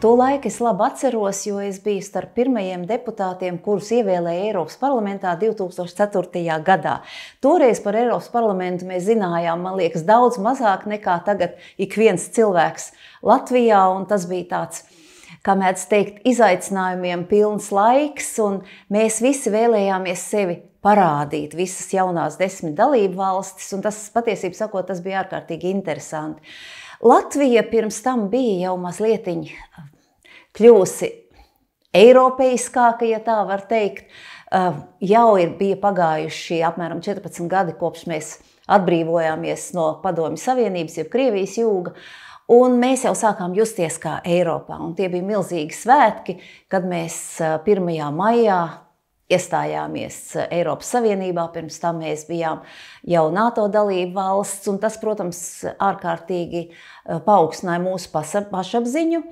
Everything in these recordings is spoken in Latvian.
To laiku es labi atceros, jo es biju starp pirmajiem deputātiem, kurus ievēlēja Eiropas parlamentā 2004. gadā. Toreiz par Eiropas parlamentu mēs zinājām, man liekas, daudz mazāk nekā tagad ik viens cilvēks Latvijā, un tas bija tāds, kā mēdz teikt, izaicinājumiem pilns laiks, un mēs visi vēlējāmies sevi parādīt, visas jaunās 10 dalību valstis, un tas, patiesībā sakot, tas bija ārkārtīgi interesanti. Latvija pirms tam bija jau mazlietiņ kļūsi eiropeiskāka, ja tā var teikt. Jau bija pagājuši apmēram 14 gadi, kopš mēs atbrīvojāmies no Padomju Savienības, jeb Krievijas jūga, un mēs jau sākām justies kā Eiropā. Un tie bija milzīgi svētki, kad mēs 1. maijā iestājāmies Eiropas Savienībā, pirms tam mēs bijām jau NATO dalība valsts, un tas, protams, ārkārtīgi paaugstināja mūsu pašapziņu.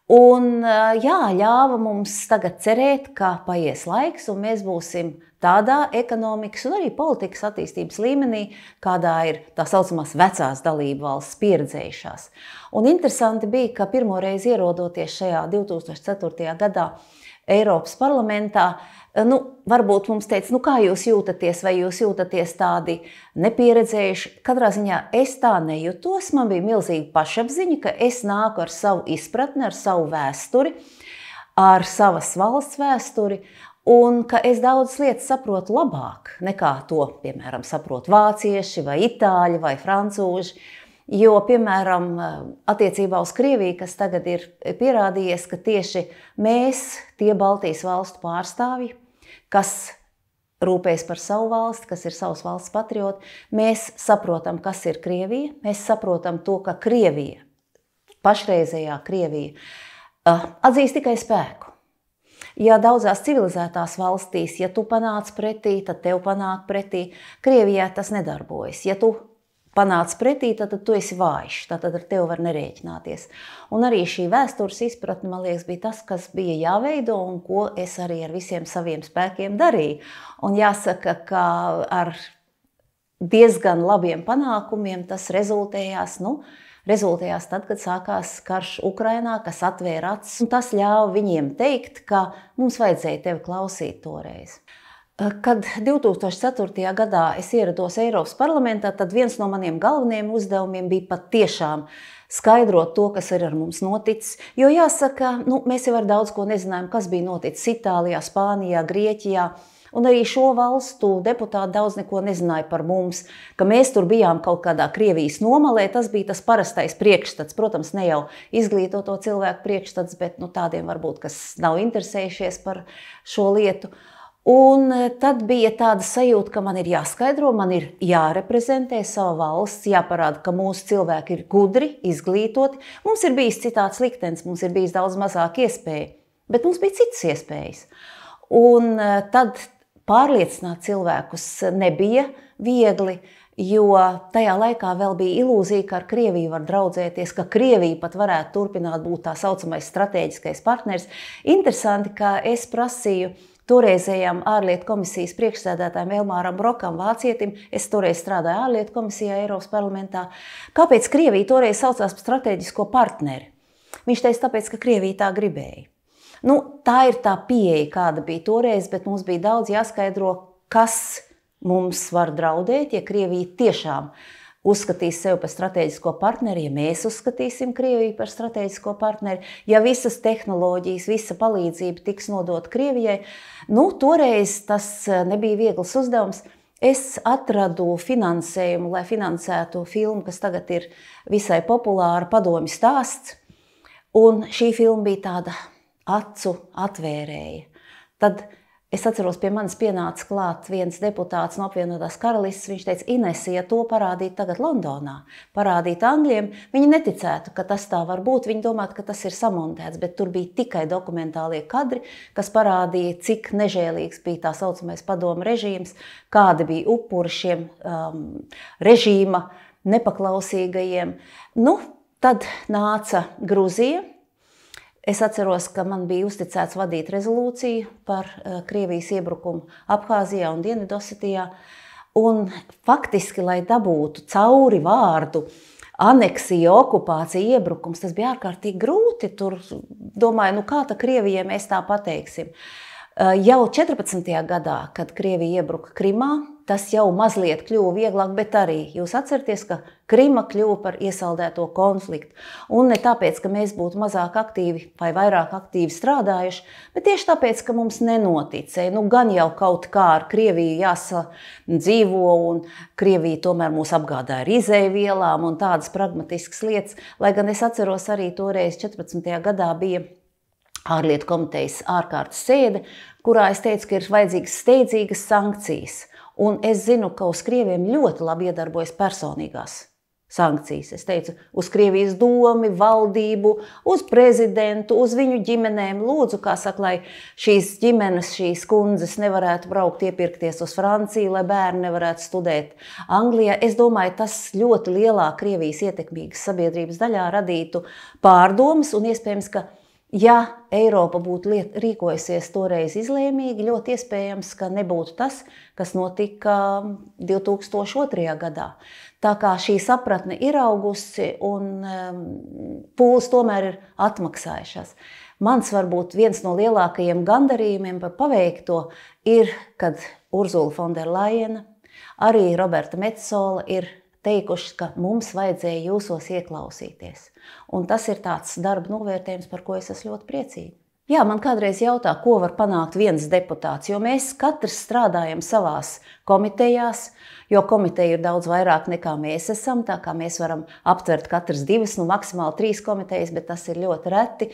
Un jā, ļāva mums tagad cerēt, ka paies laiks, un mēs būsim tādā ekonomikas un arī politikas attīstības līmenī, kādā ir tā saucamās vecās dalību valsts pieredzējušās. Un interesanti bija, ka pirmoreiz ierodoties šajā 2004. gadā Eiropas parlamentā, varbūt mums teica, kā jūs jūtaties, vai jūs jūtaties tādi nepieredzējuši. Katrā ziņā es tā nejutos, man bija milzīga pašapziņa, ka es nāku ar savu izpratni, ar savu vēsturi, ar savas valsts vēsturi, un ka es daudzas lietas saprotu labāk nekā to, piemēram, saprot vācieši vai itāļi vai francūži. Jo, piemēram, attiecībā uz Krieviju, kas tagad ir pierādījies, ka tieši mēs, tie Baltijas valstu pārstāvji, kas rūpējas par savu valsti, kas ir savas valsts patrioti, mēs saprotam, kas ir Krievija, mēs saprotam to, ka Krievija, pašreizējā Krievija, atzīst tikai spēku. Ja daudzās civilizētās valstīs, ja tu panāc pretī, tad tev panāk pretī. Krievijā tas nedarbojas. Ja tu panāc pretī, tad tu esi vājš, tad ar tevi var nerēķināties. Un arī šī vēstures izpratne, man liekas, bija tas, kas bija jāveido un ko es arī ar visiem saviem spēkiem darīju. Un jāsaka, ka ar diezgan labiem panākumiem tas rezultējās tad, kad sākās karš Ukrainā, kas atvēra acis, un tas ļāva viņiem teikt, ka mums vajadzēja tevi klausīt toreiz. Kad 2004. gadā es ierados Eiropas parlamentā, tad viens no maniem galvenajiem uzdevumiem bija pat tiešām skaidrot to, kas ir ar mums noticis. Jo jāsaka, mēs jau ar daudz ko nezinājām, kas bija noticis Itālijā, Spānijā, Grieķijā. Un arī šo valstu deputāti daudz neko nezināja par mums, ka mēs tur bijām kaut kādā Krievijas nomalē. Tas bija tas parastais priekšstats. Protams, ne jau izglītoto cilvēku priekšstats, bet tādiem varbūt, kas nav interesējušies par šo lietu. Un tad bija tāda sajūta, ka man ir jāskaidro, man ir jāreprezentē sava valsts, jāparāda, ka mūsu cilvēki ir gudri, izglītoti. Mums ir bijis citāds liktenis, mums ir bijis daudz mazāk iespēju, bet mums bija citas iespējas. Un tad pārliecināt cilvēkus nebija viegli, jo tajā laikā vēl bija ilūzija, ka ar Krieviju var draudzēties, ka Krievija pat varētu turpināt būt tā saucamais strateģiskais partners. Interesanti, ka es prasīju toreizējām ārlietu komisijas priekšsēdētājiem Elmāram Brokam, vācietim, es toreiz strādāju ārlietu komisijā Eiropas parlamentā, kāpēc Krievija toreiz saucās par strateģisko partneri. Viņš teica, tāpēc, ka Krievija tā gribēja. Tā ir tā pieeja, kāda bija toreiz, bet mums bija daudz jāskaidro, kas mums var draudēt, ja Krievija tiešām uzskatīs sevi par strateģisko partneri, ja mēs uzskatīsim Krieviju par strateģisko partneri, ja visas tehnoloģijas, visa palīdzība tiks nodot Krievijai. Toreiz tas nebija viegls uzdevums. Es atradu finansējumu, lai finansētu filmu, kas tagad ir visai populāra, Padomju stāsts. Un šī filma bija tāda acu atvērēja. Tad es atceros, pie manis pienāca klāt viens deputāts no apvienotās karalistes. Viņš teica, Inese, ja to parādīt tagad Londonā, parādīt angļiem, viņi neticētu, ka tas tā var būt. Viņi domātu, ka tas ir samontēts, bet tur bija tikai dokumentālie kadri, kas parādīja, cik nežēlīgs bija tā saucamais padomu režīms, kādi bija upuri šiem režīma nepaklausīgajiem. Tad nāca Gruzija. Es atceros, ka man bija uzticēts vadīt rezolūciju par Krievijas iebrukumu Abhāzijā un Dienvidosetijā. Un faktiski, lai dabūtu cauri vārdu aneksija, okupācija, iebrukums, tas bija ārkārtīgi grūti. Tur domāju, kā tā Krievijai mēs tā pateiksim. Jau 14. gadā, kad Krievija iebruka Krimā, tas jau mazliet kļuva vieglāk, bet arī jūs atceraties, ka Krima kļuva par iesaldēto konfliktu. Un ne tāpēc, ka mēs būtu mazāk aktīvi vai vairāk aktīvi strādājuši, bet tieši tāpēc, ka mums nenoticēja. Gan jau kaut kā ar Krieviju jāsadzīvo, un Krievija tomēr mūs apgādāja ar izejvielām un tādas pragmatiskas lietas. Lai gan es atceros arī toreiz 14. gadā bija ārlietu komitejas ārkārtas sēde, kurā es teicu, ka ir vajadzīgas steidzīgas sankcijas. Un es zinu, ka uz Krieviem ļoti labi iedarbojas personīgās sankcijas. Es teicu, uz Krievijas domi, valdību, uz prezidentu, uz viņu ģimenēm. Lūdzu, kā saka, lai šīs ģimenes, šīs kundzes nevarētu braukt iepirkties uz Franciju, lai bērni nevarētu studēt Anglijā. Es domāju, tas ļoti lielā Krievijas ietekmīgas sabiedrības daļā radītu pārdomas un iespējams, ka ja Eiropa būtu rīkojusies toreiz izlēmīgi, ļoti iespējams, ka nebūtu tas, kas notika 2002. gadā. Tā kā šī sapratne ir augusi un pūles tomēr ir atmaksājušās. Mans varbūt viens no lielākajiem gandarījumiem par paveikto ir, kad Urzula Fonderlajena, arī Roberta Metsola ir teikuši, ka mums vajadzēja jūsos ieklausīties. Un tas ir tāds darba novērtējums, par ko es esmu ļoti priecīga. Jā, man kādreiz jautā, ko var panākt viens deputāts, jo mēs katrs strādājam savās komitejās, jo komiteja ir daudz vairāk nekā mēs esam, tā kā mēs varam aptvert katrs 2, maksimāli 3 komitejas, bet tas ir ļoti reti.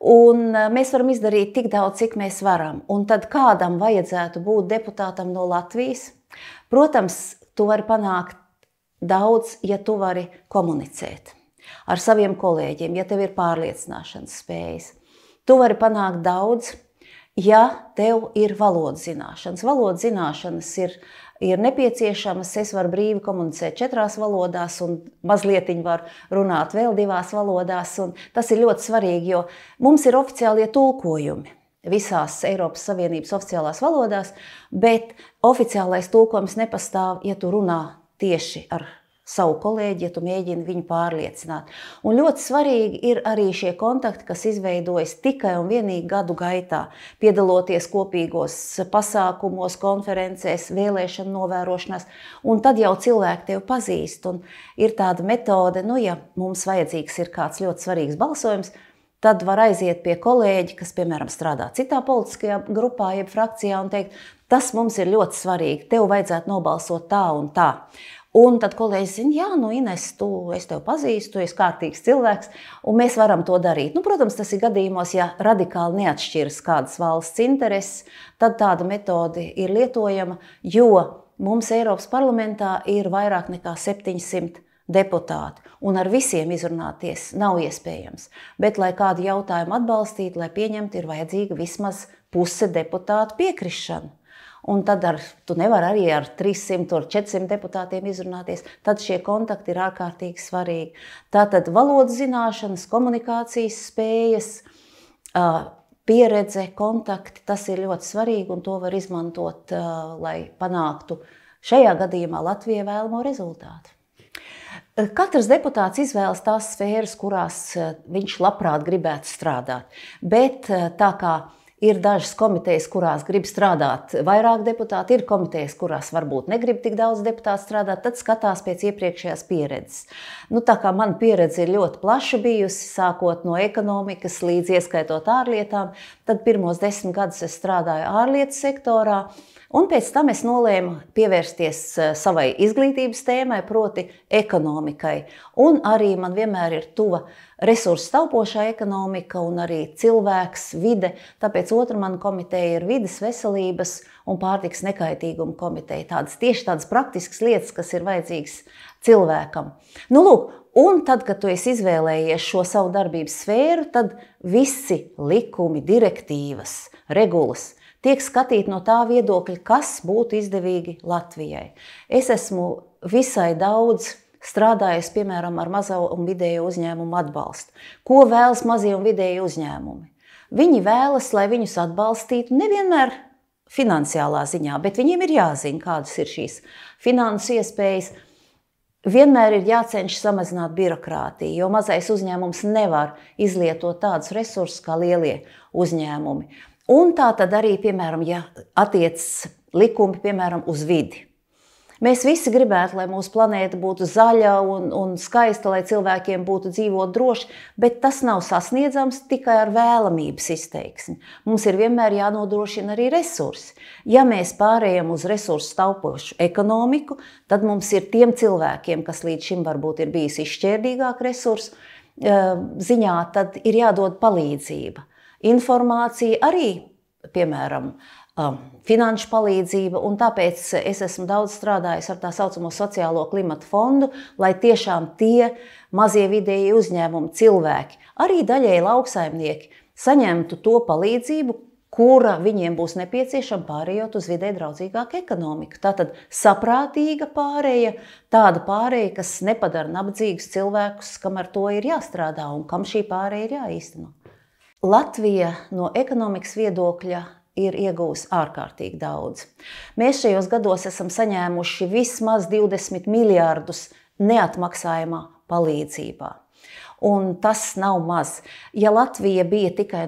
Un mēs varam izdarīt tik daudz, cik mēs varam. Un tad kādam vajadzētu būt deputātam no Latvijas? Protams, tu vari panākt daudz, ja tu vari komunicēt ar saviem kolēģiem, ja tev ir pārliecināšanas spējas. Tu vari panākt daudz, ja tev ir valodas zināšanas. Valodas zināšanas ir nepieciešamas. Es varu brīvi komunicēt 4 valodās un mazliet var runāt vēl 2 valodās. Un tas ir ļoti svarīgi, jo mums ir oficiālie tulkojumi visās Eiropas Savienības oficiālās valodās, bet oficiālais tulkojums nepastāv, ja tu runā tieši ar savu kolēģi, ja tu mēģini viņu pārliecināt. Un ļoti svarīgi ir arī šie kontakti, kas izveidojas tikai un vienīgi gadu gaitā, piedaloties kopīgos pasākumos, konferencēs, vēlēšanu novērošanās, un tad jau cilvēki tevi pazīst. Un ir tāda metode, ja mums vajadzīgs ir kāds ļoti svarīgs balsojums, tad var aiziet pie kolēģi, kas, piemēram, strādā citā politiskajā grupā, jeb frakcijā, un teikt, tas mums ir ļoti svarīgi, tev vajadzētu nobalsot tā un tā. Un tad kolēģis zina, jā, Ines, es tevi pazīstu, tu esi kārtīgs cilvēks, un mēs varam to darīt. Protams, tas ir gadījumos, ja radikāli neatšķiras kādas valsts intereses, tad tāda metode ir lietojama, jo mums Eiropas parlamentā ir vairāk nekā 700 deputāti, un ar visiem izrunāties nav iespējams. Bet, lai kādu jautājumu atbalstītu, lai pieņemtu, ir vajadzīga vismaz puse deputātu piekrišana. Un tad tu nevari arī ar 300 vai 400 deputātiem izrunāties. Tad šie kontakti ir ārkārtīgi svarīgi. Tātad valodas zināšanas, komunikācijas spējas, pieredze, kontakti, tas ir ļoti svarīgi un to var izmantot, lai panāktu šajā gadījumā Latvijai vēlamo rezultātu. Katrs deputāts izvēlas tās sfēras, kurās viņš labprāt gribētu strādāt, bet tā kā ir dažas komitejas, kurās grib strādāt vairāk deputāti, ir komitejas, kurās varbūt negrib tik daudz deputātu strādāt, tad skatās pēc iepriekšējās pieredzes. Tā kā mana pieredze ir ļoti plaša bijusi, sākot no ekonomikas līdz ieskaitot ārlietām, tad pirmos 10 gadus es strādāju ārlietu sektorā, un pēc tam es nolēmu pievērsties savai izglītības tēmai, proti ekonomikai. Un arī man vienmēr ir tuva resursu taupošā ekonomika un arī cilvēks, vide. Tāpēc otra mana komiteja ir vides, veselības un pārtikas nekaitīguma komiteja. Tieši tādas praktiskas lietas, kas ir vajadzīgas cilvēkam. Lūk, un tad, kad tu esi izvēlējies šo savu darbības sfēru, tad visi likumi, direktīvas, regulas tiek skatīti no tā viedokļa, kas būtu izdevīgi Latvijai. Es esmu visai daudz strādājis, piemēram, ar mazo un vidējo uzņēmumu atbalstu. Ko vēlas mazie un vidēji uzņēmumi? Viņi vēlas, lai viņus atbalstītu nevienmēr finansiālā ziņā, bet viņiem ir jāzina, kādas ir šīs finanses iespējas. Vienmēr ir jācenšas samazināt birokrātiju, jo mazais uzņēmums nevar izlietot tādus resursus kā lielie uzņēmumi. Un tā tad arī, piemēram, ja attiecas likumi, piemēram, uz vidi. Mēs visi gribētu, lai mūsu planēta būtu zaļa un skaista, lai cilvēkiem būtu dzīvot droši, bet tas nav sasniedzams tikai ar vēlamības izteiksmi. Mums ir vienmēr jānodrošina arī resursi. Ja mēs pārējām uz resursu taupošu ekonomiku, tad mums ir tiem cilvēkiem, kas līdz šim varbūt ir bijis izšķērdīgāk resursu ziņā, tad ir jādod palīdzība. Informācija arī, piemēram, finanšu palīdzība, un tāpēc es esmu daudz strādājis ar tā saucamo sociālo klimatu fondu, lai tiešām tie mazie vidēji uzņēmumi cilvēki, arī daļēji lauksaimnieki, saņemtu to palīdzību, kura viņiem būs nepieciešama pārējot uz vidē draudzīgāku ekonomiku. Tātad saprātīga pārēja, tāda pārēja, kas nepadara nabadzīgus cilvēkus, kam ar to ir jāstrādā un kam šī pārēja ir jāīsteno. Latvija no ekonomikas viedokļa ir iegūs ārkārtīgi daudz. Mēs šajos gados esam saņēmuši vismaz 20 miljārdus neatmaksājumā palīdzībā. Un tas nav maz. Ja Latvija bija tikai,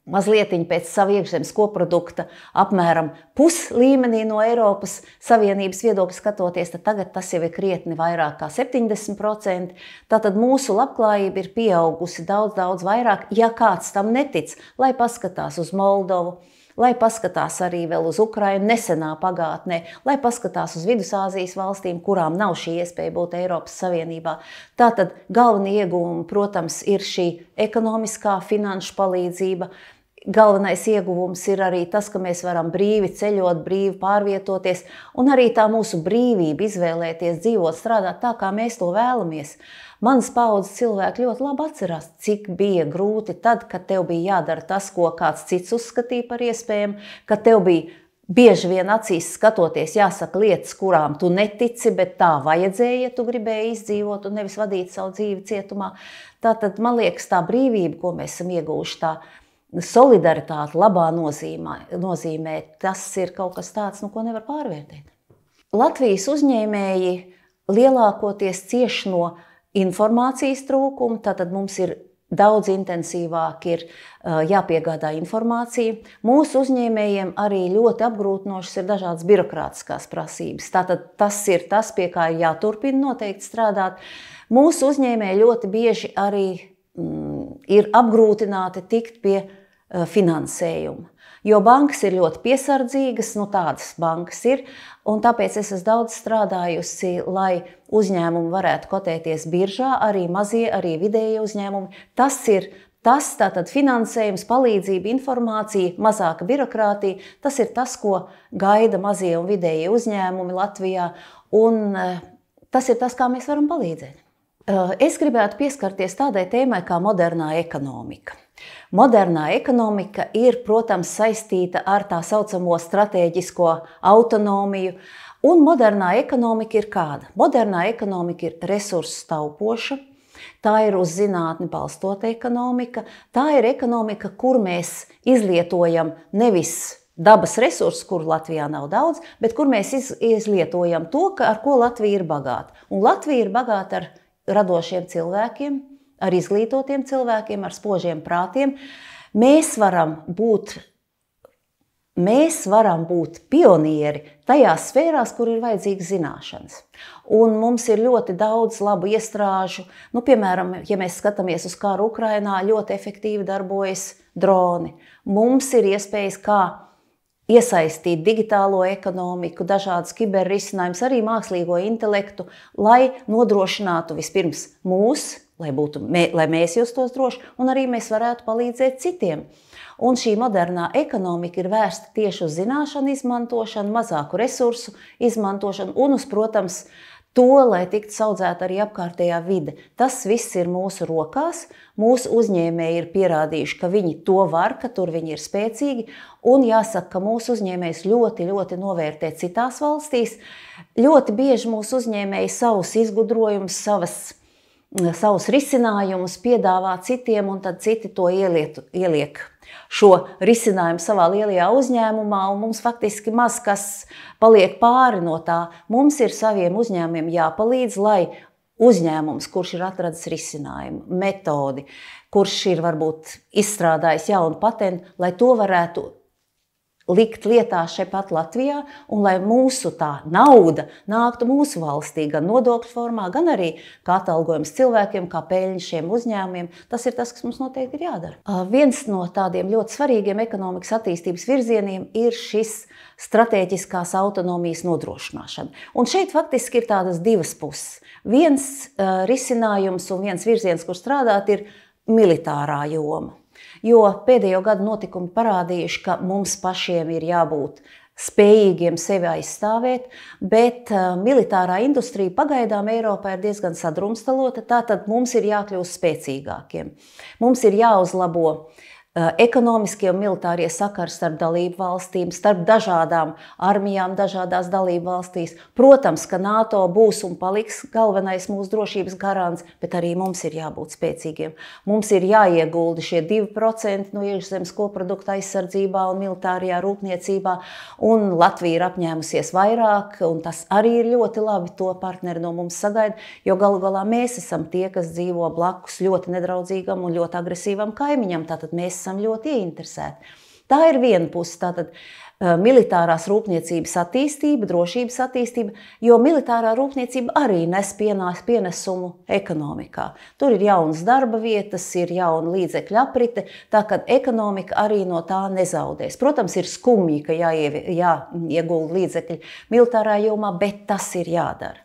mazlietiņ pēc sava iekšzemes koprodukta apmēram puslīmenī no Eiropas Savienības viedokļa skatoties, tad tagad tas jau ir krietni vairāk kā 70%. Tātad mūsu labklājība ir pieaugusi daudz vairāk, ja kāds tam netic, lai paskatās uz Moldovu, lai paskatās arī vēl uz Ukrainu nesenā pagātnē, lai paskatās uz Vidusāzijas valstīm, kurām nav šī iespēja būt Eiropas Savienībā. Tātad galvenie ieguvumi, protams, ir šī ekonomiskā finanšu palīdzība. Galvenais ieguvums ir arī tas, ka mēs varam brīvi ceļot, brīvi pārvietoties, un arī tā mūsu brīvība izvēlēties, dzīvot, strādāt tā, kā mēs to vēlamies. Manas paudzes cilvēki ļoti labi atcerās, cik bija grūti tad, kad tev bija jādara tas, ko kāds cits uzskatīja par iespējamu, kad tev bija bieži vien acīs skatoties jāsaka lietas, kurām tu netici, bet tā vajadzēja, ja tu gribēji izdzīvot un nevis vadīt savu dzīvi cietumā. Tātad, man liekas, tā brīvība, ko mēs esam ieguvuši, tā solidaritāte labā nozīmē, tas ir kaut kas tāds, ko nevar pārvērtēt. Latvijas uzņēmēji lielākoties cieš no informācijas trūkuma, tātad mums ir daudz intensīvāk jāpiegādā informācija. Mūsu uzņēmējiem arī ļoti apgrūtinošas ir dažādas birokrātiskās prasības. Tātad tas ir tas, pie kā ir jāturpina noteikti strādāt. Mūsu uzņēmēji ļoti bieži arī ir apgrūtināti tikt pie finansējuma. Jo bankas ir ļoti piesardzīgas, tādas bankas ir, un tāpēc es esmu daudz strādājusi, lai uzņēmumi varētu kotēties biržā, arī mazie, arī vidēji uzņēmumi. Tas ir tas, tātad finansējums, palīdzība, informācija, mazāka birokrātija, tas ir tas, ko gaida mazie un vidēji uzņēmumi Latvijā, un tas ir tas, kā mēs varam palīdzēt. Es gribētu pieskarties tādai tēmai kā modernā ekonomika. Modernā ekonomika ir, protams, saistīta ar tā saucamo stratēģisko autonomiju, un modernā ekonomika ir kāda? Modernā ekonomika ir resursu taupoša, tā ir uz zinātni balstota ekonomika, tā ir ekonomika, kur mēs izlietojam nevis dabas resursus, kur Latvijā nav daudz, bet kur mēs izlietojam to, ar ko Latvija ir bagāta. Un Latvija ir bagāta ar radošiem cilvēkiem, ar izglītotiem cilvēkiem, ar spožiem prātiem. Mēs varam būt pionieri tajās sfērās, kur ir vajadzīgas zināšanas. Un mums ir ļoti daudz labu iestrāžu. Piemēram, ja mēs skatāmies uz karu Ukrainā, ļoti efektīvi darbojas droni. Mums ir iespējas, kā iesaistīt digitālo ekonomiku, dažādus kiberrisinājumus, arī mākslīgo intelektu, lai nodrošinātu vispirms mūs, lai mēs justos droši, un arī mēs varētu palīdzēt citiem. Un šī modernā ekonomika ir vērsta tieši uz zināšanu izmantošanu, mazāku resursu izmantošanu un uz, protams, to, lai tiktu audzēta arī apkārtējā vide. Tas viss ir mūsu rokās. Mūsu uzņēmēji ir pierādījuši, ka viņi to var, ka tur viņi ir spēcīgi. Un jāsaka, ka mūsu uzņēmējs ļoti novērtē citās valstīs. Ļoti bieži mūsu uzņēmēji savus izgudrojumus, savas savus risinājumus, piedāvā citiem, un tad citi to ieliek šo risinājumu savā lielajā uzņēmumā, un mums faktiski maz kas paliek pāri no tā. Mums ir saviem uzņēmumiem jāpalīdz, lai uzņēmums, kurš ir atradis risinājumu, metodi, kurš ir varbūt izstrādājis jaunu patentu, lai to varētu likt lietā šeit pat Latvijā, un lai mūsu tā nauda nāktu mūsu valstī, gan nodokļu formā, gan arī kā atalgojums cilvēkiem, kā peļņa šiem uzņēmumiem. Tas ir tas, kas mums noteikti ir jādara. Viens no tādiem ļoti svarīgiem ekonomikas attīstības virzieniem ir šis stratēģiskās autonomijas nodrošināšana. Un šeit faktiski ir tādas divas puses. Viens risinājums un viens virziens, kur strādāt, ir militārā joma. Jo pēdējo gadu notikumi parādījuši, ka mums pašiem ir jābūt spējīgiem sevi aizstāvēt, bet militārā industrija pagaidām Eiropā ir diezgan sadrumstalota, tātad mums ir jākļūst spēcīgākiem. Mums ir jāuzlabo ekonomiskie un militārie sakari starp dalību valstīm, starp dažādām armijām, dažādās dalību valstīs. Protams, ka NATO būs un paliks galvenais mūsu drošības garants, bet arī mums ir jābūt spēcīgiem. Mums ir jāiegulda šie 2% no iekšzemes koprodukta aizsardzībā un militārajā rūpniecībā, un Latvija ir apņēmusies vairāk, un tas arī ir ļoti labi, to partneri no mums sagaida, jo galu galā mēs esam tie, kas dzīvo blakus ļoti nedraudzīgam un ļoti agresīvam kaimiņam, tātad mēs esam ļoti ieinteresēti. Tā ir viena puse, tātad militārās rūpniecības attīstība, drošības attīstība, jo militārā rūpniecība arī nes pienesumu ekonomikā. Tur ir jaunas darba vietas, ir jauna līdzekļu aprite, tā ka ekonomika arī no tā nezaudēs. Protams, ir skumji, ka jāiegulda līdzekļi militārā jomā, bet tas ir jādara.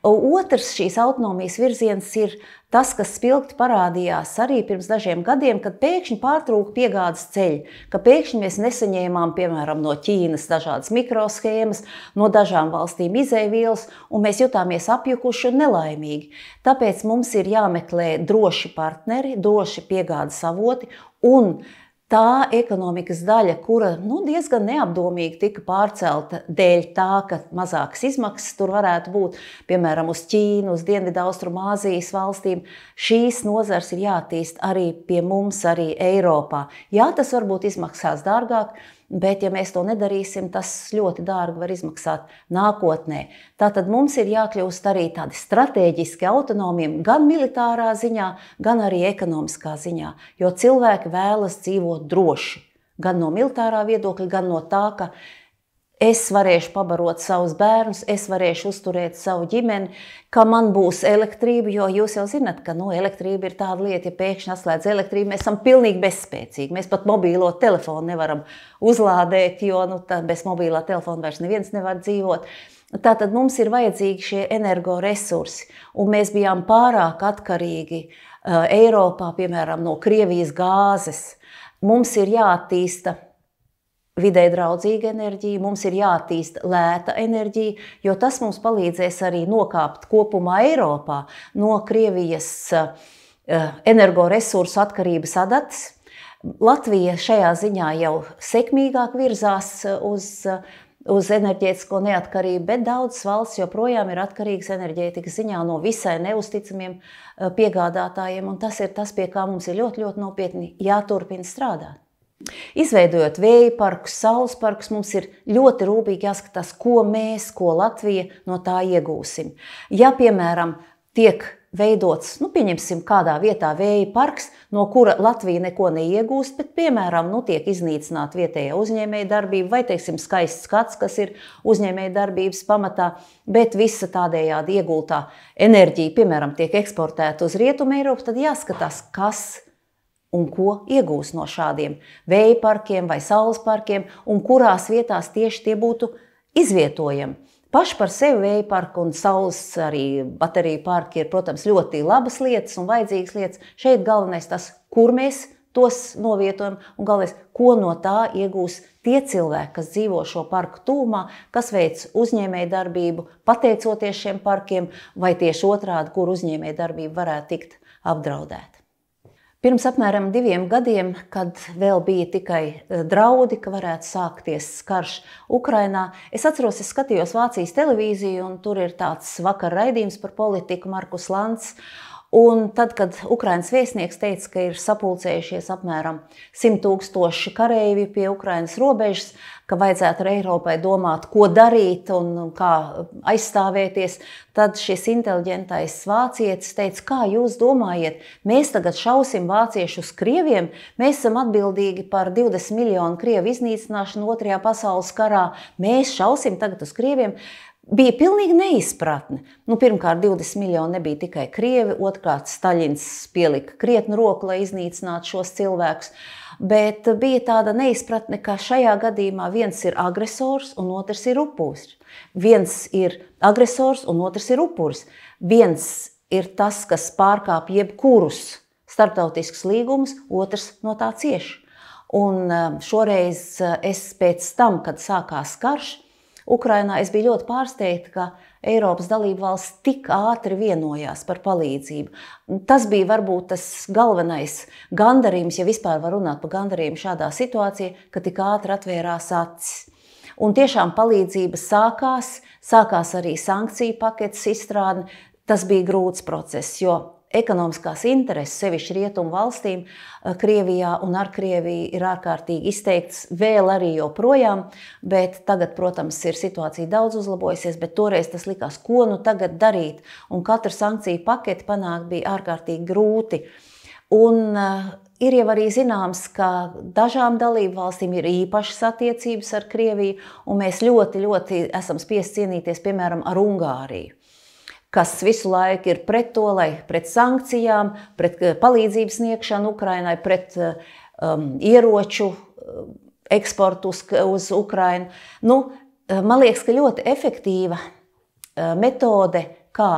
Otrs šīs autonomijas virziens ir tas, kas spilgti parādījās arī pirms dažiem gadiem, kad pēkšņi pārtrūka piegādes ceļi, ka pēkšņi mēs nesaņēmām, piemēram, no Ķīnas dažādas mikroshēmas, no dažām valstīm izēvielas, un mēs jutāmies apjukuši un nelaimīgi. Tāpēc mums ir jāmeklē droši partneri, droši piegādes avoti, un tā ekonomikas daļa, kura diezgan neapdomīgi tika pārcelta dēļ tā, ka mazākas izmaksas tur varētu būt, piemēram, uz Ķīnu, uz Dienvidaustrumāzijas valstīm, šīs nozars ir jātīst arī pie mums, arī Eiropā. Jā, tas varbūt izmaksās dārgāk, bet ja mēs to nedarīsim, tas ļoti dārgi var izmaksāt nākotnē. Tātad mums ir jākļūst arī tādi strateģiski autonomiem gan militārā ziņā, gan arī ekonomiskā ziņā, jo cilvēki vēlas dzīvot droši, gan no militārā viedokļa, gan no tā, ka es varēšu pabarot savus bērnus, es varēšu uzturēt savu ģimeni, ka man būs elektrība, jo jūs jau zināt, ka elektrība ir tāda lieta, ja pēkšņi atslēdz elektrību, mēs esam pilnīgi bezspēcīgi. Mēs pat mobīlo telefonu nevaram uzlādēt, jo bez mobilā telefona vairs neviens nevar dzīvot. Tātad mums ir vajadzīgi šie energoresursi, un mēs bijām pārāk atkarīgi Eiropā, piemēram, no Krievijas gāzes. Mums ir jāattīsta vidē draudzīga enerģija, mums ir jāattīsta lēta enerģija, jo tas mums palīdzēs arī nokāpt kopumā Eiropā no Krievijas energoresursu atkarības adatas. Latvija šajā ziņā jau sekmīgāk virzās uz enerģētisko neatkarību, bet daudzas valsts joprojām ir atkarīgas enerģētikas ziņā no visai neusticamiem piegādātājiem, un tas ir tas, pie kā mums ir ļoti, ļoti nopietni jāturpina strādāt. Izveidojot vēja parkus, saules parkus, mums ir ļoti rūpīgi jāskatās, ko mēs, ko Latvija no tā iegūsim. Ja, piemēram, tiek veidots, pieņemsim, kādā vietā vēja parks, no kura Latvija neko neiegūst, bet, piemēram, tiek iznīcināta vietējā uzņēmēja darbība vai, teiksim, skaists skats, kas ir uzņēmēja darbības pamatā, bet visa tādējādi iegultā enerģija, piemēram, tiek eksportēta uz Rietumu Eiropu, tad jāskatās, kas un ko iegūs no šādiem vēja parkiem vai saules parkiem, un kurās vietās tieši tie būtu izvietojami. Paši par sevi vēja parku un saules arī bateriju parki ir, protams, ļoti labas lietas un vajadzīgas lietas. Šeit galvenais tas, kur mēs tos novietojam, un galvenais, ko no tā iegūs tie cilvēki, kas dzīvo šo parku tūmā, kas veic uzņēmēju darbību, pateicoties šiem parkiem, vai tieši otrādi, kur uzņēmēju darbība varētu tikt apdraudēta. Pirms apmēram 2 gadiem, kad vēl bija tikai draudi, ka varētu sākties karš Ukrainā, es atceros, es skatījos Vācijas televīziju, un tur ir tāds vakar raidījums par politiku, Markus Lants, Un tad, kad Ukrainas vēstnieks teica, ka ir sapulcējušies apmēram 100 000 kareivji pie Ukrainas robežas, ka vajadzētu ar Eiropai domāt, ko darīt un kā aizstāvēties, tad šis inteliģentais vācietis teica, kā jūs domājat, mēs tagad šausim vāciešu uz krieviem, mēs esam atbildīgi par 20 miljonu krievu iznīcināšanu Otrajā pasaules karā, mēs šausim tagad uz krieviem. Bija pilnīgi neizpratne. Pirmkārt, 20 miljoni nebija tikai krievi, otrkārt, Staļins pielika krietnu roku, lai iznīcinātu šos cilvēkus, bet bija tāda neizpratne, ka šajā gadījumā viens ir agresors un otrs ir upuris. Viens ir agresors un otrs ir upuris. Viens ir tas, kas pārkāp jebkurus starptautiskus līgumus, otrs no tā cieš. Un šoreiz es pēc tam, kad sākās karš, Ukrainā es biju ļoti pārsteigta, ka Eiropas dalībvalstis tik ātri vienojās par palīdzību. Tas bija varbūt tas galvenais gandarījums, ja vispār var runāt par gandarījumu šādā situācijā, ka tik ātri atvērās acis. Un tiešām palīdzība sākās arī sankciju paketes izstrāde. Tas bija grūts process, jo ekonomiskās intereses, sevišķi rietumu valstīm, Krievijā un ar Krieviju ir ārkārtīgi izteikts vēl arī joprojām, bet tagad, protams, ir situācija daudz uzlabojusies, bet toreiz tas likās, ko nu tagad darīt, un katru sankciju paketi panākt bija ārkārtīgi grūti. Un ir jau arī zināms, ka dažām dalību valstīm ir īpašas attiecības ar Krieviju, un mēs ļoti esam spiesti cienīties, piemēram, ar Ungāriju, kas visu laiku ir pret to, lai pret sankcijām, pret palīdzības sniegšanu Ukrainai, pret ieroču eksportu uz Ukrainu. Man liekas, ka ļoti efektīva metode, kā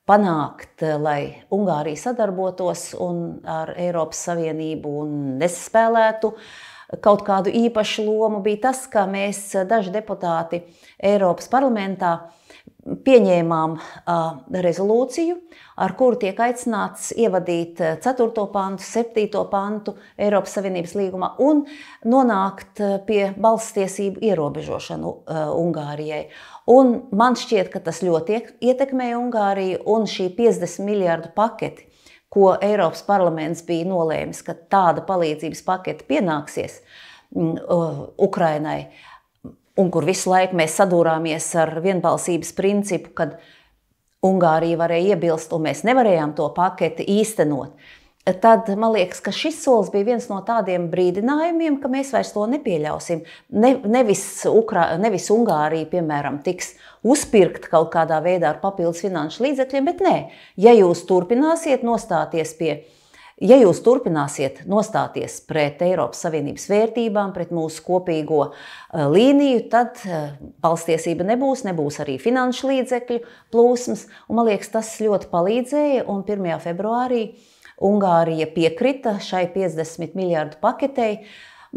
panākt, lai Ungārija sadarbotos un ar Eiropas Savienību un nesaspēlētu kaut kādu īpašu lomu, bija tas, ka mēs daži deputāti Eiropas parlamentā pieņēmām rezolūciju, ar kuru tiek aicināts ievadīt 4. pantu, 7. pantu Eiropas Savienības līgumā un nonākt pie balsstiesību ierobežošanu Ungārijai. Un man šķiet, ka tas ļoti ietekmē Ungāriju, un šī 50 miljardu paketi, ko Eiropas parlaments bija nolēmis, ka tāda palīdzības pakete pienāksies Ukrainai, un kur visu laiku mēs sadūrāmies ar vienbalsības principu, kad Ungārija varēja iebilst un mēs nevarējām to paketi īstenot, tad man liekas, ka šis solis bija viens no tādiem brīdinājumiem, ka mēs vairs to nepieļausim. Nevis Ungārija, piemēram, tiks uzpirkt kaut kādā veidā ar papildus finanšu līdzekļiem, bet nē, ja jūs turpināsiet nostāties pret Eiropas Savienības vērtībām, pret mūsu kopīgo līniju, tad balsstiesība nebūs arī finanšu līdzekļu plūsmas. Un man liekas, tas ļoti palīdzēja, un 1. februārī Ungārija piekrita šai 50 miljardu paketei.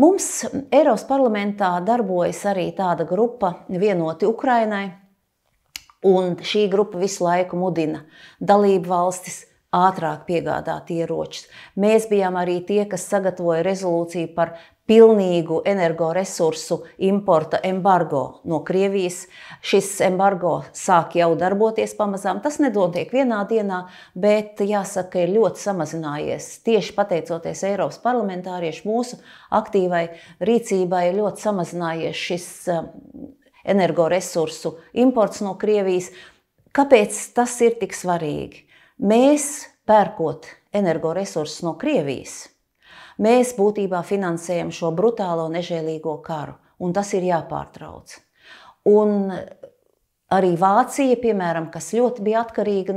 Mums Eiropas parlamentā darbojas arī tāda grupa Vienoti Ukrainai, un šī grupa visu laiku mudina dalību valstis ātrāk piegādāt ieročus. Mēs bijām arī tie, kas sagatavoja rezolūciju par pilnīgu energoresursu importa embargo no Krievijas. Šis embargo sāk jau darboties pamazām. Tas nenotiek vienā dienā, bet jāsaka, ir ļoti samazinājies. Tieši pateicoties Eiropas parlamentāriešu mūsu aktīvai rīcībai, ir ļoti samazinājies šis energoresursu imports no Krievijas. Kāpēc tas ir tik svarīgi? Mēs, pērkot energoresursus no Krievijas, mēs būtībā finansējam šo brutālo nežēlīgo karu, un tas ir jāpārtrauc. Un arī Vācija, piemēram, kas ļoti bija atkarīga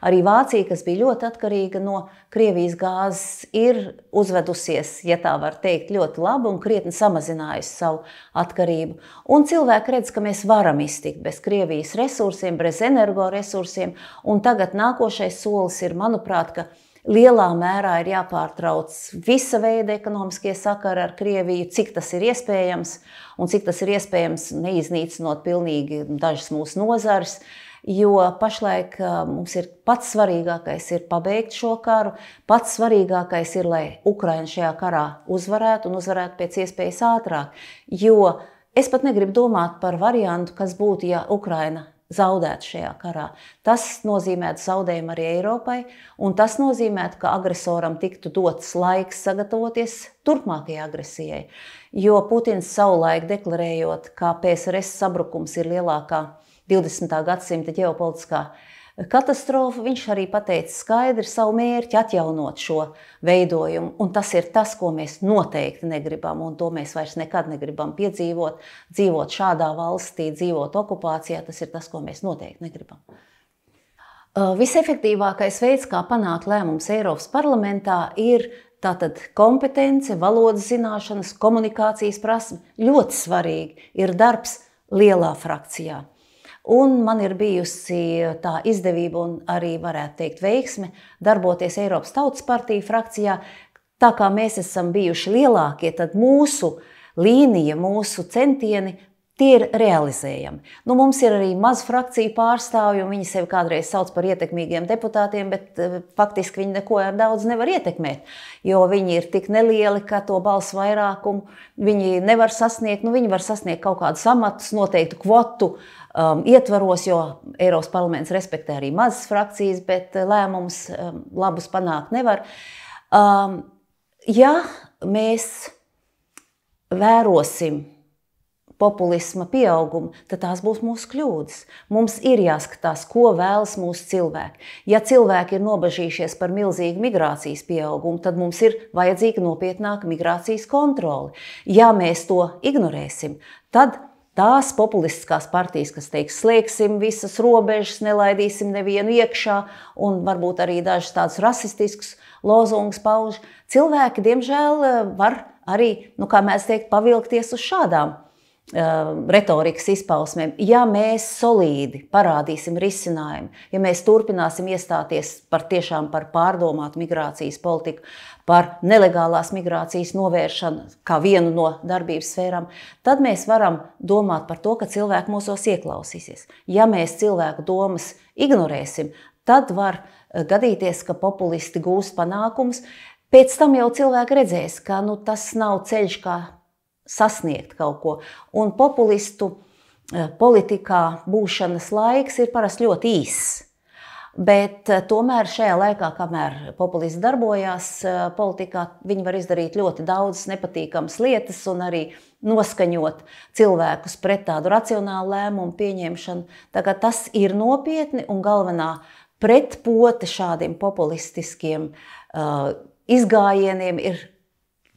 arī Vācija, kas bija ļoti atkarīga no Krievijas gāzes, ir uzvedusies, ja tā var teikt, ļoti labi un krietni samazinājusi savu atkarību. Un cilvēki redz, ka mēs varam iztikt bez Krievijas resursiem, bez energoresursiem, un tagad nākošais solis ir, manuprāt, ka lielā mērā ir jāpārtrauc visa veida ekonomiskie sakari ar Krieviju, cik tas ir iespējams, un cik tas ir iespējams neiznīcinot pilnīgi dažas mūsu nozares, jo pašlaik mums ir pats svarīgākais ir pabeigt šo karu, pats svarīgākais ir, lai Ukraina šajā karā uzvarētu un uzvarētu pēc iespējas ātrāk, jo es pat negribu domāt par variantu, kas būtu, ja Ukraina zaudētu šajā karā. Tas nozīmētu zaudējumu arī Eiropai, un tas nozīmētu, ka agresoram tiktu dots laiks sagatavoties turpmākajai agresijai. Jo Putins savulaik deklarējot, ka PSRS sabrukums ir lielākā 20. gadsimta ģeopolitiskā katastrofa, viņš arī pateica skaidri savu mērķi atjaunot šo veidojumu, un tas ir tas, ko mēs noteikti negribam, un to mēs vairs nekad negribam piedzīvot, dzīvot šādā valstī, dzīvot okupācijā, tas ir tas, ko mēs noteikti negribam. Visefektīvākais veids, kā panākt lēmums Eiropas parlamentā, ir tātad kompetence, valodas zināšanas, komunikācijas prasme. Ļoti svarīgi ir darbs lielā frakcijā. Un man ir bijusi tā izdevība un arī, varētu teikt, veiksme darboties Eiropas Tautas partija frakcijā. Tā kā mēs esam bijuši lielākie, tad mūsu līnija, mūsu centieni, tie ir realizējami. Mums ir arī maz frakciju pārstāvju, un viņi sevi kādreiz sauc par ietekmīgiem deputātiem, bet faktiski viņi neko ar daudz nevar ietekmēt, jo viņi ir tik nelieli, ka to balsu vairākumu viņi nevar sasniegt. Viņi var sasniegt kaut kādus amatus, noteiktu kvotu ietvaros, jo Eiropas parlaments respektē arī mazas frakcijas, bet lēmumus labus panākt nevar. Ja mēs vērosim populisma pieaugumu, tad tās būs mūsu kļūdas. Mums ir jāskatās, ko vēlas mūsu cilvēki. Ja cilvēki ir nobažījušies par milzīgu migrācijas pieaugumu, tad mums ir vajadzīga nopietnāka migrācijas kontrole. Ja mēs to ignorēsim, tad tās populistiskās partijas, kas teiks, slēgsim visas robežas, nelaidīsim nevienu iekšā, un varbūt arī dažus tādus rasistiskus lozungus pauž, cilvēki, diemžēl, var arī, kā mēs teikt, pavilkties uz šādām retorikas izpausmēm. Ja mēs solīdi parādīsim risinājumu, ja mēs turpināsim iestāties tiešām par pārdomātu migrācijas politiku, par nelegālās migrācijas novēršanu kā vienu no darbības sfērām, tad mēs varam domāt par to, ka cilvēki mūsos ieklausīsies. Ja mēs cilvēku domas ignorēsim, tad var gadīties, ka populisti gūst panākumus. Pēc tam jau cilvēki redzēs, ka tas nav ceļš, kā sasniegt kaut ko. Un populistu politikā būšanas laiks ir parasti ļoti īss. Bet tomēr šajā laikā, kamēr populisti darbojās politikā, viņi var izdarīt ļoti daudz nepatīkamas lietas un arī noskaņot cilvēkus pret tādu racionālu lēmumu pieņemšanu. Tagad tas ir nopietni, un galvenā pretpote šādiem populistiskiem izgājieniem ir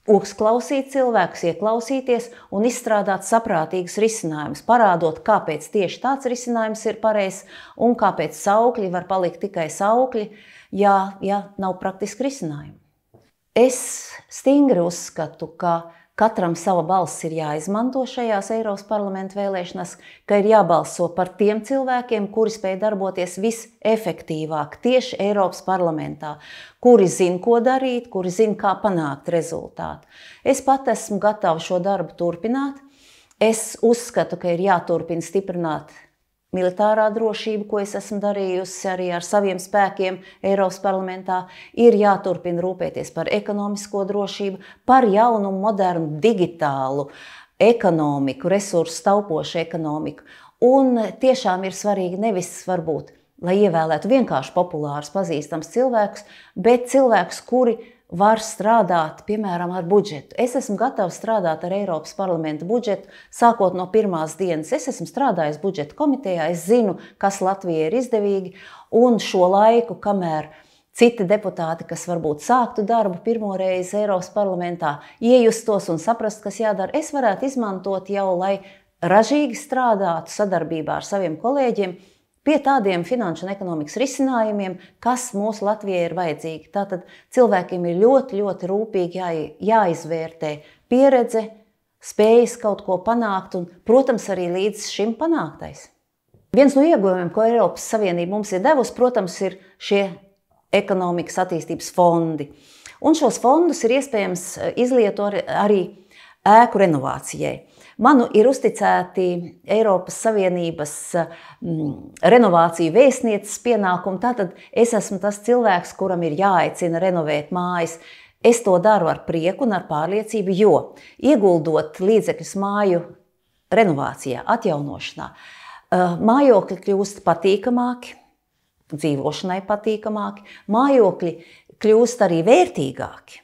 uzklausīt cilvēkus, ieklausīties un izstrādāt saprātīgus risinājumus, parādot, kāpēc tieši tāds risinājums ir pareizs un kāpēc saukļi var palikt tikai saukļi, ja nav praktiski risinājumi. Es stingri uzskatu, ka katram sava balss ir jāizmanto šajās Eiropas parlamenta vēlēšanās, ka ir jābalso par tiem cilvēkiem, kuri spēj darboties visefektīvāk tieši Eiropas parlamentā, kuri zina, ko darīt, kuri zina, kā panākt rezultātu. Es pat esmu gatava šo darbu turpināt. Es uzskatu, ka ir jāturpina stiprināt militārā drošība, ko es esmu darījusi arī ar saviem spēkiem Eiropas parlamentā, ir jāturpina rūpēties par ekonomisko drošību, par jaunu, modernu, digitālu ekonomiku, resursu taupošu ekonomiku. Un tiešām ir svarīgi nevis varbūt, lai ievēlētu vienkārši populārus, pazīstams cilvēkus, bet cilvēkus, kuri var strādāt, piemēram, ar budžetu. Es esmu gatava strādāt ar Eiropas parlamenta budžetu, sākot no pirmās dienas. Es esmu strādājis budžeta komitejā, es zinu, kas Latvijai ir izdevīgi, un šo laiku, kamēr citi deputāti, kas varbūt sāktu darbu pirmo reizi Eiropas parlamentā, iejustos un saprast, kas jādara, es varētu izmantot jau, lai ražīgi strādātu sadarbībā ar saviem kolēģiem pie tādiem finanšu un ekonomikas risinājumiem, kas mūsu Latvijai ir vajadzīgi. Tātad cilvēkiem ir ļoti, ļoti rūpīgi jāizvērtē pieredze, spējas kaut ko panākt un, protams, arī līdz šim panāktais. Viens no ieguvumiem, ko Eiropas Savienība mums ir devusi, protams, ir šie ekonomikas attīstības fondi. Un šos fondus ir iespējams izlietot arī ēku renovācijai. Manu ir uzticēti Eiropas Savienības renovāciju vēstnieces pienākumi, tātad es esmu tas cilvēks, kuram ir jāaicina renovēt mājas. Es to daru ar prieku un ar pārliecību, jo ieguldot līdzekļus māju renovācijā, atjaunošanā, Mājokļi kļūst patīkamāki, dzīvošanai patīkamāki, mājokļi kļūst arī vērtīgāki.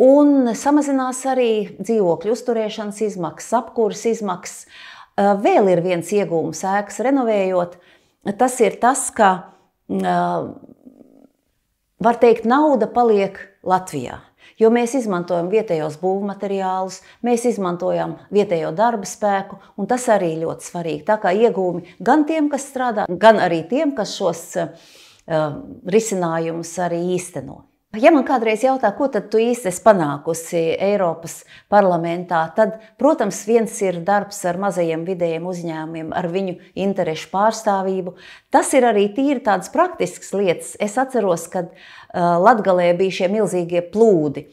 Un samazinās arī dzīvokļu uzturēšanas izmaksas, apkūres izmaksas. Vēl ir viens iegūms ēkas renovējot. Tas ir tas, ka, var teikt, nauda paliek Latvijā. Jo mēs izmantojam vietējos būvmateriālus, mēs izmantojam vietējo darba spēku, un tas arī ļoti svarīgi. Tā kā iegūmi gan tiem, kas strādā, gan arī tiem, kas šos risinājumus arī īsteno. Ja man kādreiz jautā, ko tad tu īsti esi panākusi Eiropas parlamentā, tad, protams, viens ir darbs ar mazajiem vidējiem uzņēmumiem, ar viņu interešu pārstāvību. Tas ir arī tīri tādas praktiskas lietas. Es atceros, kad Latgalē bija šie milzīgie plūdi,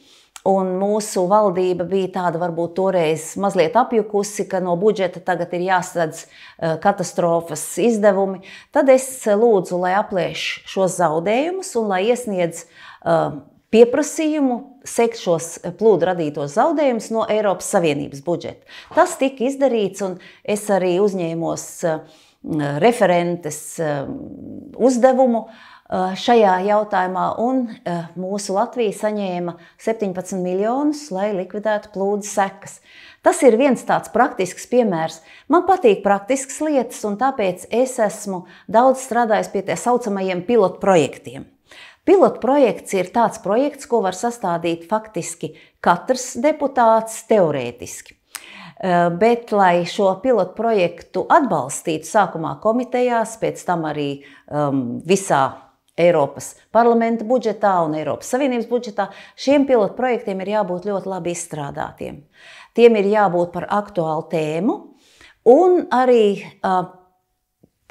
un mūsu valdība bija tāda varbūt toreiz mazliet apjukusi, ka no budžeta tagad ir jāsadz katastrofas izdevumi. Tad es lūdzu, lai aplēš šos zaudējumus un lai iesniedz pieprasījumu sekt šos plūdu radītos zaudējumus no Eiropas Savienības budžeta. Tas tika izdarīts, un es arī uzņēmos referentes uzdevumu šajā jautājumā, un mūsu Latvija saņēma 17 miljonus, lai likvidētu plūdu sekas. Tas ir viens tāds praktisks piemērs. Man patīk praktiskas lietas, un tāpēc es esmu daudz strādājis pie tie saucamajiem pilotprojektiem. Pilotprojekts ir tāds projekts, ko var sastādīt faktiski katrs deputāts teorētiski. Bet, lai šo pilotprojektu atbalstītu sākumā komitejās, pēc tam arī visā Eiropas parlamenta budžetā un Eiropas Savienības budžetā, šiem pilotprojektiem ir jābūt ļoti labi izstrādātiem. Tiem ir jābūt par aktuālu tēmu un arī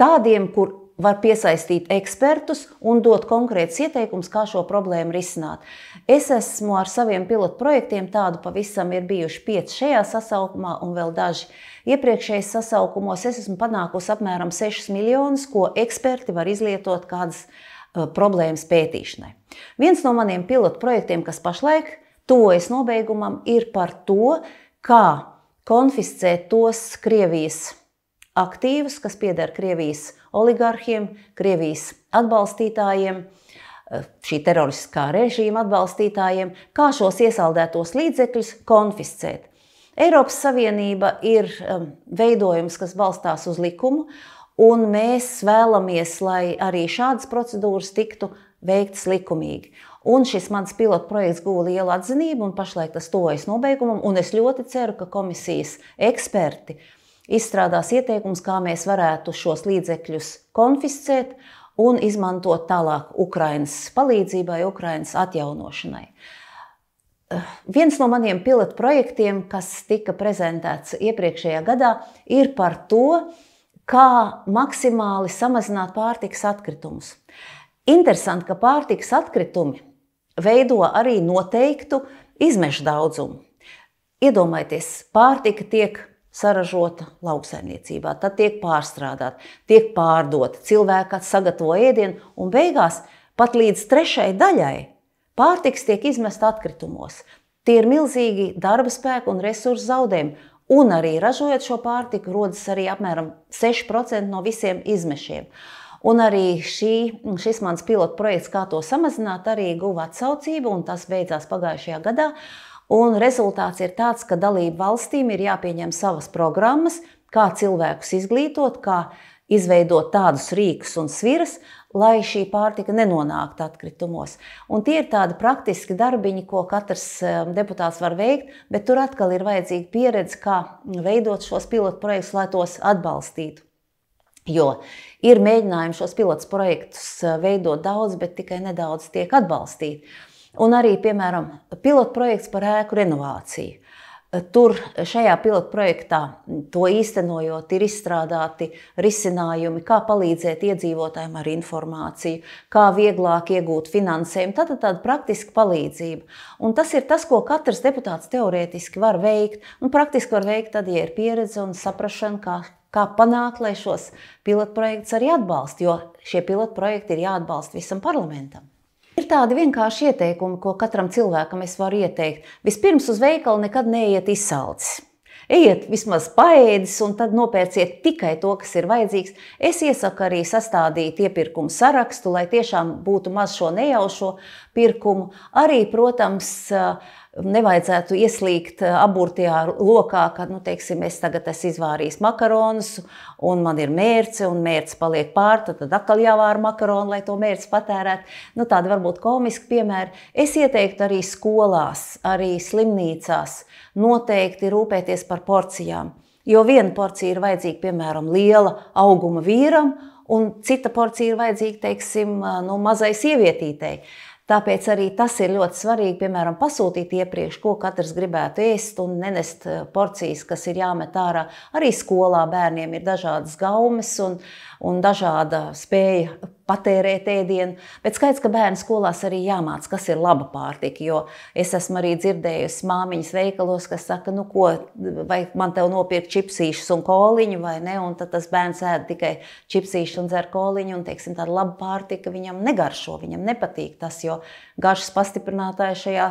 tādiem, kur var piesaistīt ekspertus un dot konkrētus ieteikumus, kā šo problēmu risināt. Es esmu ar saviem pilotprojektiem, tādu pavisam ir bijuši 5 šajā sasaukumā un vēl daži iepriekšējos sasaukumos. Es esmu panākusi apmēram 6 miljonus, ko eksperti var izlietot kādas problēmas pētīšanai. Viens no maniem pilotprojektiem, kas pašlaik tuvojas nobeigumam, ir par to, kā konfiscēt tos Krievijas aktīvus, kas pieder Krievijas oligarhiem, Krievijas atbalstītājiem, šī teroristiskā režīma atbalstītājiem, kā šos iesaldētos līdzekļus konfiscēt. Eiropas Savienība ir veidojums, kas balstās uz likumu, un mēs vēlamies, lai arī šādas procedūras tiktu veiktas likumīgi. Un šis mans pilotprojekts guva lielu atzinību, un pašlaik tas tuvojas nobeigumam, un es ļoti ceru, ka komisijas eksperti izstrādās ieteikums, kā mēs varētu šos līdzekļus konfiscēt un izmantot tālāk Ukrainas palīdzībai, Ukrainas atjaunošanai. Viens no maniem pilotprojektiem, kas tika prezentēts iepriekšējā gadā, ir par to, kā maksimāli samazināt pārtikas atkritumus. Interesanti, ka pārtikas atkritumi veido arī noteiktu izmešu daudzumu. Iedomājieties, pārtika tiek saražota lauksaimniecībā, tad tiek pārstrādāta, tiek pārdota, cilvēki sagatavo ēdienu, un beigās pat līdz 3. daļai pārtiks tiek izmesta atkritumos. Tie ir milzīgi darba spēku un resursu zaudējumi, un arī ražojot šo pārtiku rodas arī apmēram 6% no visiem izmešiem. Un arī šis mans pilotprojekts, kā to samazināt, arī guva atsaucību, un tas beidzās pagājušajā gadā. Un rezultāts ir tāds, ka dalību valstīm ir jāpieņem savas programmas, kā cilvēkus izglītot, kā izveidot tādus rīkus un sviras, lai šī pārtika nenonāktu atkritumos. Un tie ir tādi praktiski darbiņi, ko katrs deputāts var veikt, bet tur atkal ir vajadzīga pieredze, kā veidot šos pilotprojektus, lai tos atbalstītu. Jo ir mēģinājumi šos pilotprojektus veidot daudz, bet tikai nedaudz tiek atbalstīti. Un arī, piemēram, pilotprojekts par ēku renovāciju. Tur šajā pilotprojektā to īstenojot ir izstrādāti risinājumi, kā palīdzēt iedzīvotājiem ar informāciju, kā vieglāk iegūt finansējumu, tāda praktiska palīdzība. Un tas ir tas, ko katrs deputāts teorētiski var veikt, un praktiski var veikt tad, ja ir pieredze un saprašana, kā panākt, lai šos pilotprojektus arī atbalsta, jo šie pilotprojekti ir jāatbalsta visam parlamentam. Ir tādi vienkārši ieteikumi, ko katram cilvēkam es varu ieteikt. Vispirms uz veikalu nekad neiet izsalcis. ejiet vismaz paēdis un tad nopērciet tikai to, kas ir vajadzīgs. Es iesaku arī sastādīt iepirkumu sarakstu, lai tiešām būtu maz šo nejaušo pirkumu. Arī, protams, nevajadzētu ieslīgt aburtajā lokā, ka, teiksim, es tagad esmu izvārījis makaronus un man ir mērce un mērce paliek pār, tad atkal jāvāra makaronu, lai to mērci patērētu. Tādi varbūt komiski piemēri. Es ieteiktu arī skolās, arī slimnīcās noteikti rūpēties par porcijām, jo viena porcija ir vajadzīga, piemēram, liela auguma vīram un cita porcija ir vajadzīga, teiksim, mazai sievietītei. Tāpēc arī tas ir ļoti svarīgi, piemēram, pasūtīt iepriekš, ko katrs gribētu ēst un nenest porcijas, kas ir jāmet ārā. Arī skolā bērniem ir dažādas gaumes un dažāda spēja patērēt ēdienu. Bet skaidrs, ka bērnu skolās arī jāmāc, kas ir laba pārtika, jo es esmu arī dzirdējusi māmiņas veikalos, kas saka, vai man tev nopirkt čipsīšus un koliņu vai ne, un tad tas bērns ēd tikai čipsīšus un dzer koliņu, un, teiksim, tāda laba pārtika viņam negaršo, viņam nepatīk tas, jo garšas pastiprinātāji šajā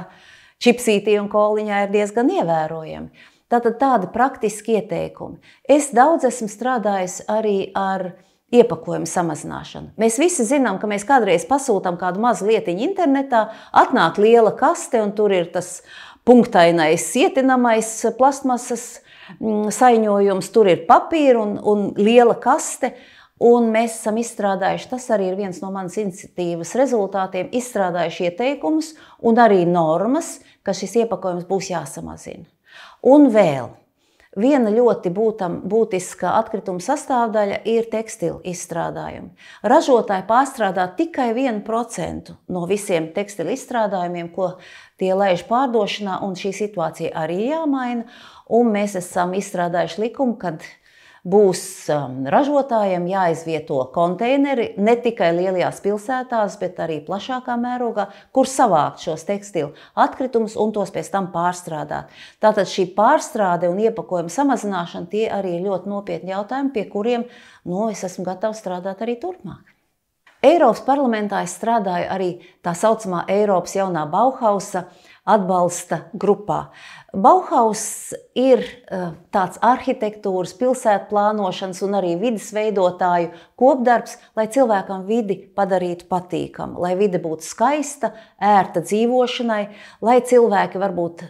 čipsītī un koliņā ir diezgan ievērojami. Tātad tādi praktiski ieteikumi. Es daudz esmu strādājis arī ar iepakojumu samazināšanu. Mēs visi zinām, ka mēs kādreiz pasūtām kādu mazu lietiņu internetā, atnāk liela kaste un tur ir tas punktainais, sietinamais plastmasas saiņojums, tur ir papīra un liela kaste. Un mēs esam izstrādājuši, tas arī ir viens no manas iniciatīvas rezultātiem, izstrādājuši ieteikumus un arī normas, ka šis iepakojums būs jāsamazina. Un vēl viena ļoti būtiska atkrituma sastāvdaļa ir tekstilu izstrādājumi. Ražotāji pārstrādā tikai 1% no visiem tekstilu izstrādājumiem, ko tie laiž pārdošanā, un šī situācija arī jāmaina. Un mēs esam izstrādājuši likumu, kad būs ražotājiem jāizvieto konteineri ne tikai lielajās pilsētās, bet arī plašākā mērogā, kur savākt šos tekstilu atkritumus un tos pēc tam pārstrādāt. Tātad šī pārstrāde un iepakojuma samazināšana tie arī ir ļoti nopietni jautājumi, pie kuriem es esmu gatavs strādāt arī turpmāk. Eiropas parlamentā es strādāju arī tā saucamā Eiropas jaunā Bauhausa atbalsta grupā. Bauhaus ir tāds arhitektūras, pilsētu plānošanas un arī vides veidotāju kopdarbs, lai cilvēkam vidi padarītu patīkamu, lai vide būtu skaista, ērta dzīvošanai, lai cilvēki varbūt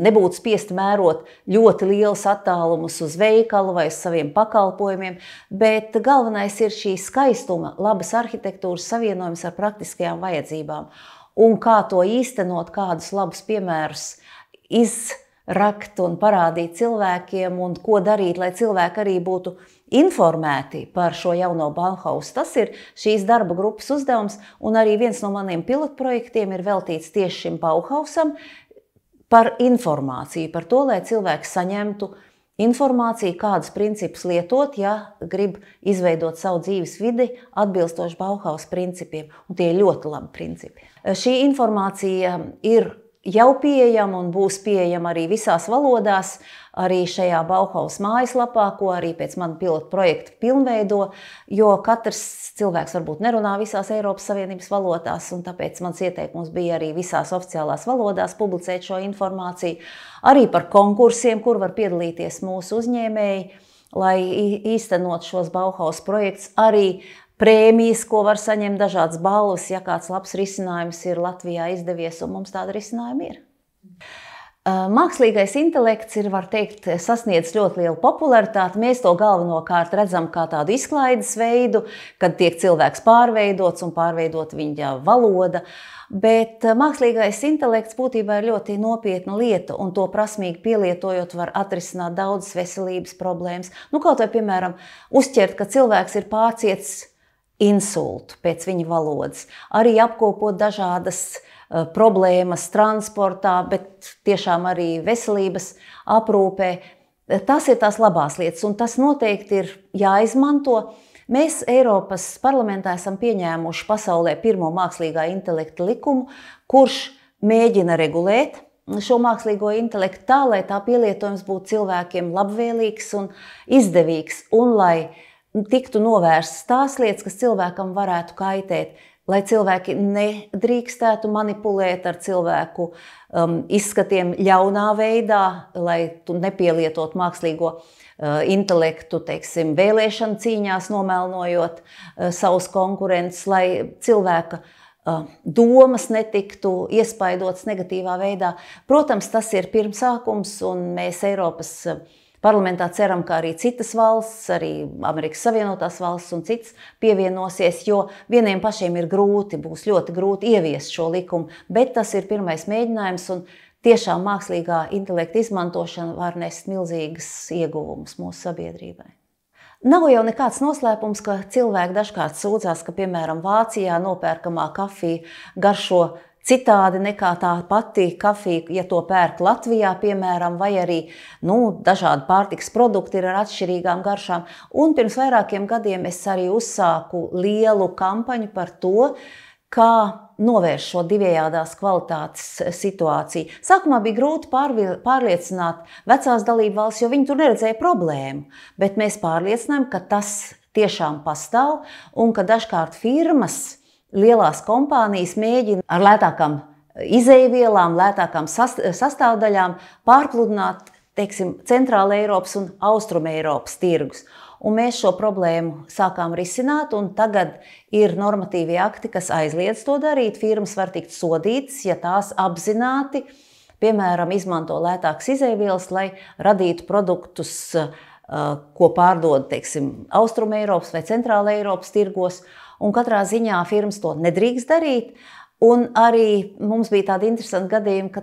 nebūtu spiesti mērot ļoti lielus attālumus uz veikalu vai uz saviem pakalpojumiem, bet galvenais ir šī skaistuma, labas arhitektūras savienojums ar praktiskajām vajadzībām. Un kā to īstenot, kādus labus piemērus izrakt un parādīt cilvēkiem un ko darīt, lai cilvēki arī būtu informēti par šo jauno Bauhausu. Tas ir šīs darba grupas uzdevums, un arī viens no maniem pilotprojektiem ir veltīts tieši šim Bauhausam par informāciju, par to, lai cilvēki saņemtu informāciju, kādus principus lietot, ja grib izveidot savu dzīves vidi atbilstoši Bauhausa principiem, un tie ir ļoti labi principi. Šī informācija ir jau pieejama un būs pieejama arī visās valodās, arī šajā Bauhausa mājaslapā, ko arī pēc manu pilotu projektu pilnveido, jo katrs cilvēks varbūt nerunā visās Eiropas Savienības valodās, un tāpēc mans ieteikums bija arī visās oficiālās valodās publicēt šo informāciju, arī par konkursiem, kur var piedalīties mūsu uzņēmēji, lai īstenot šos Bauhausa projektus, arī prēmijas, ko var saņemt, dažādas balvas, ja kāds labs risinājums ir Latvijā izdevies, un mums tāda risinājuma ir. Mākslīgais intelekts ir, var teikt, sasniedz ļoti lielu popularitāti. Mēs to galvenokārt redzam kā tādu izklaides veidu, kad tiek cilvēks pārveidots un pārveidot viņa valoda. Bet mākslīgais intelekts būtībā ir ļoti nopietna lieta, un to prasmīgi pielietojot var atrisināt daudzas veselības problēmas. Kaut vai, piemēram, uzķert, ka cilvēks ir pārciets insultu pēc viņa valodas, arī apkopot dažādas problēmas transportā, bet tiešām arī veselības aprūpē. Tas ir tās labās lietas, un tas noteikti ir jāizmanto. Mēs Eiropas parlamentā esam pieņēmuši pasaulē pirmo mākslīgā intelekta likumu, kurš mēģina regulēt šo mākslīgo intelektu tā, lai tā pielietojums būtu cilvēkiem labvēlīgs un izdevīgs, un lai tiktu novērstas tās lietas, kas cilvēkam varētu kaitēt, lai cilvēki nedrīkstētu manipulēt ar cilvēku izskatiem ļaunā veidā, lai tu nepielietot mākslīgo intelektu, teiksim, vēlēšanu cīņās, nomelnojot savus konkurentus, lai cilvēka domas netiktu iespaidotas negatīvā veidā. Protams, tas ir pirmsākums, un mēs Eiropas parlamentā ceram, ka arī citas valsts, arī Amerikas Savienotās valsts un citas pievienosies, jo vieniem pašiem ir grūti, būs ļoti grūti ieviest šo likumu, bet tas ir pirmais mēģinājums, un tiešām mākslīgā intelekta izmantošana var nest milzīgas ieguvumus mūsu sabiedrībai. Nav jau nekāds noslēpums, ka cilvēki dažkārt sūdzās, ka, piemēram, Vācijā nopērkamā kafija garšo citādi nekā tā pati kafija, ja to pērk Latvijā, piemēram, vai arī dažādi pārtikas produkti ir ar atšķirīgām garšām. Un pirms vairākiem gadiem es arī uzsāku lielu kampaņu par to, kā novērst šo divējādās kvalitātes situāciju. Sākumā bija grūti pārliecināt vecās dalību valsts, jo viņi tur neredzēja problēmu, bet mēs pārliecinājām, ka tas tiešām pastāv un ka dažkārt firmas, lielās kompānijas mēģina ar lētākām izejvielām, lētākām sastāvdaļām pārpludināt, teiksim, Centrāla Eiropas un Austruma Eiropas tirgus. Un mēs šo problēmu sākām risināt, un tagad ir normatīvi akti, kas aizliedz to darīt. Firmas var tikt sodītas, ja tās apzināti, piemēram, izmanto lētākas izejvielas, lai radītu produktus, ko pārdod, teiksim, Austruma Eiropas vai Centrāla Eiropas tirgos, un katrā ziņā firmas to nedrīkst darīt. Un arī mums bija tādi interesanti gadījumi, ka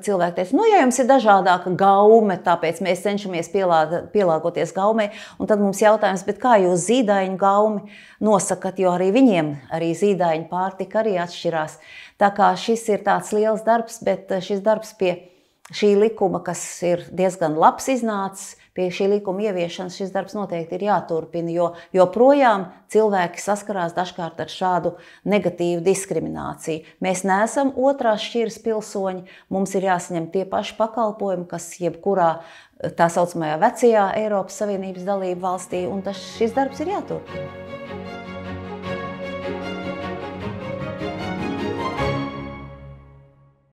cilvēki teica, ja jums ir dažādāka gaume, tāpēc mēs cenšamies pielāgoties gaumei, un tad mums jautājums, bet kā jūs zīdaiņu gaumi nosakat, jo arī viņiem arī zīdaiņu pārtika arī atšķirās. Tā kā šis ir tāds liels darbs, bet šis darbs pie šī likuma, kas ir diezgan labs iznācis, pie šī likuma ieviešanas šis darbs noteikti ir jāturpina, jo joprojām cilvēki saskarās dažkārt ar šādu negatīvu diskrimināciju. Mēs neesam otrās šķiras pilsoņi, mums ir jāsaņem tie paši pakalpojumi, kas jebkurā tā saucamajā vecajā Eiropas Savienības dalību valstī, un šis darbs ir jāturpina.